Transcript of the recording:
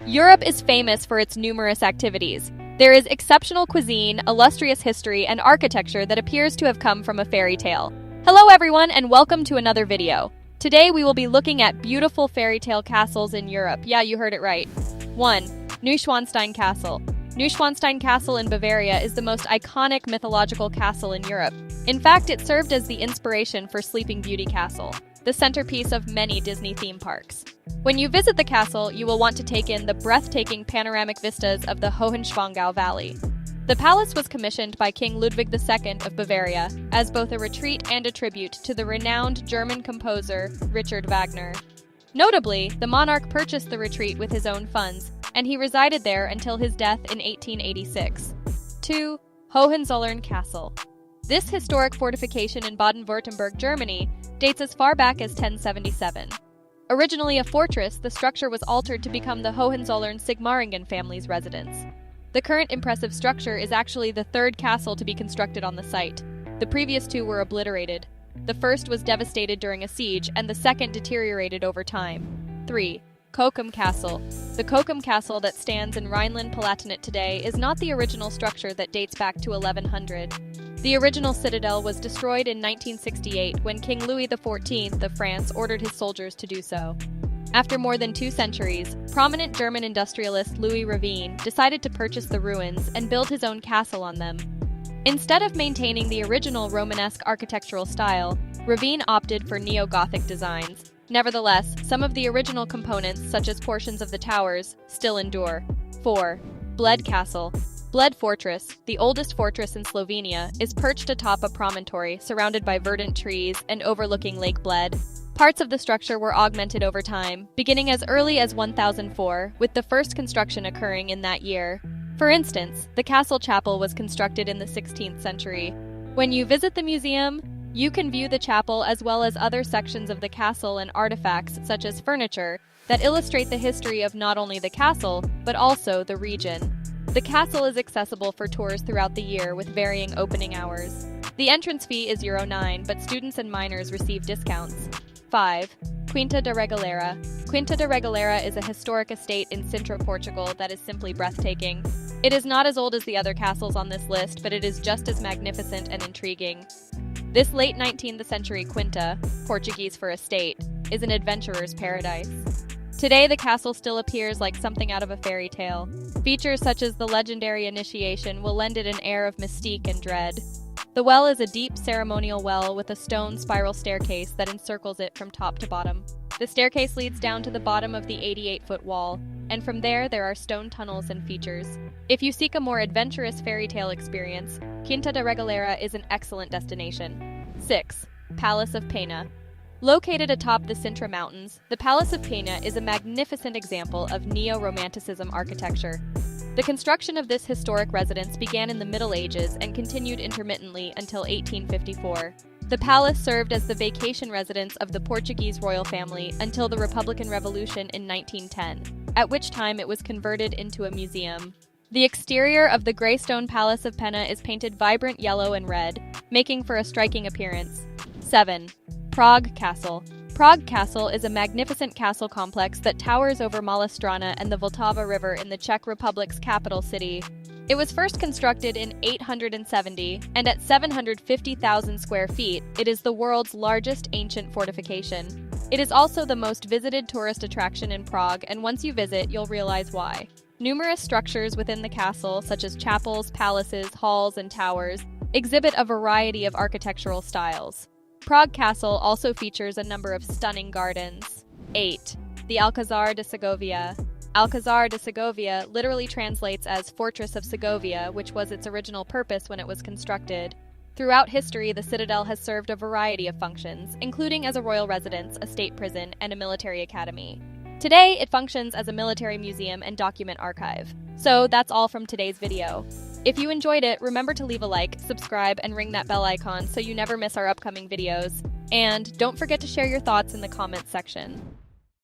Europe is famous for its numerous activities. There is exceptional cuisine, illustrious history, and architecture that appears to have come from a fairy tale. Hello everyone, and welcome to another video. Today we will be looking at beautiful fairy tale castles in Europe. Yeah, you heard it right. 1. Neuschwanstein Castle. Neuschwanstein Castle in Bavaria is the most iconic mythological castle in Europe. In fact, it served as the inspiration for Sleeping Beauty Castle, the centerpiece of many Disney theme parks. When you visit the castle, you will want to take in the breathtaking panoramic vistas of the Hohenschwangau Valley. The palace was commissioned by King Ludwig II of Bavaria as both a retreat and a tribute to the renowned German composer Richard Wagner. Notably, the monarch purchased the retreat with his own funds, and he resided there until his death in 1886. 2. Hohenzollern Castle. This historic fortification in Baden-Württemberg, Germany, dates as far back as 1077. Originally a fortress, the structure was altered to become the Hohenzollern-Sigmaringen family's residence. The current impressive structure is actually the third castle to be constructed on the site. The previous two were obliterated. The first was devastated during a siege, and the second deteriorated over time. 3. Kochum Castle. The Kochum Castle that stands in Rhineland-Palatinate today is not the original structure that dates back to 1100. The original citadel was destroyed in 1968 when King Louis XIV of France ordered his soldiers to do so. After more than 2 centuries, prominent German industrialist Louis Ravine decided to purchase the ruins and build his own castle on them. Instead of maintaining the original Romanesque architectural style, Ravine opted for neo-Gothic designs. Nevertheless, some of the original components, such as portions of the towers, still endure. 4. Bled Castle. Bled Fortress, the oldest fortress in Slovenia, is perched atop a promontory surrounded by verdant trees and overlooking Lake Bled. Parts of the structure were augmented over time, beginning as early as 1004, with the first construction occurring in that year. For instance, the castle chapel was constructed in the 16th century. When you visit the museum, you can view the chapel as well as other sections of the castle and artifacts, such as furniture, that illustrate the history of not only the castle, but also the region. The castle is accessible for tours throughout the year with varying opening hours. The entrance fee is €9, but students and minors receive discounts. 5. Quinta da Regaleira. Quinta da Regaleira is a historic estate in Sintra, Portugal that is simply breathtaking. It is not as old as the other castles on this list, but it is just as magnificent and intriguing. This late 19th century quinta, Portuguese for estate, is an adventurer's paradise. Today, the castle still appears like something out of a fairy tale. Features such as the legendary initiation will lend it an air of mystique and dread. The well is a deep ceremonial well with a stone spiral staircase that encircles it from top to bottom. The staircase leads down to the bottom of the 88-foot wall, and from there are stone tunnels and features. If you seek a more adventurous fairy tale experience, Quinta da Regaleira is an excellent destination. 6. Palace of Pena. Located atop the Sintra Mountains, the Palace of Pena is a magnificent example of neo-romanticism architecture. The construction of this historic residence began in the Middle Ages and continued intermittently until 1854. The palace served as the vacation residence of the Portuguese royal family until the Republican Revolution in 1910, at which time it was converted into a museum. The exterior of the grey stone Palace of Pena is painted vibrant yellow and red, making for a striking appearance. 7. Prague Castle. Prague Castle is a magnificent castle complex that towers over Malá Strana and the Vltava River in the Czech Republic's capital city. It was first constructed in 870, and at 750,000 square feet, it is the world's largest ancient fortification. It is also the most visited tourist attraction in Prague, and once you visit, you'll realize why. Numerous structures within the castle, such as chapels, palaces, halls, and towers, exhibit a variety of architectural styles. Prague Castle also features a number of stunning gardens. 8. The Alcázar de Segovia. Alcázar de Segovia literally translates as Fortress of Segovia, which was its original purpose when it was constructed. Throughout history, the citadel has served a variety of functions, including as a royal residence, a state prison, and a military academy. Today, it functions as a military museum and document archive. So that's all from today's video. If you enjoyed it, remember to leave a like, subscribe, and ring that bell icon so you never miss our upcoming videos. And don't forget to share your thoughts in the comments section.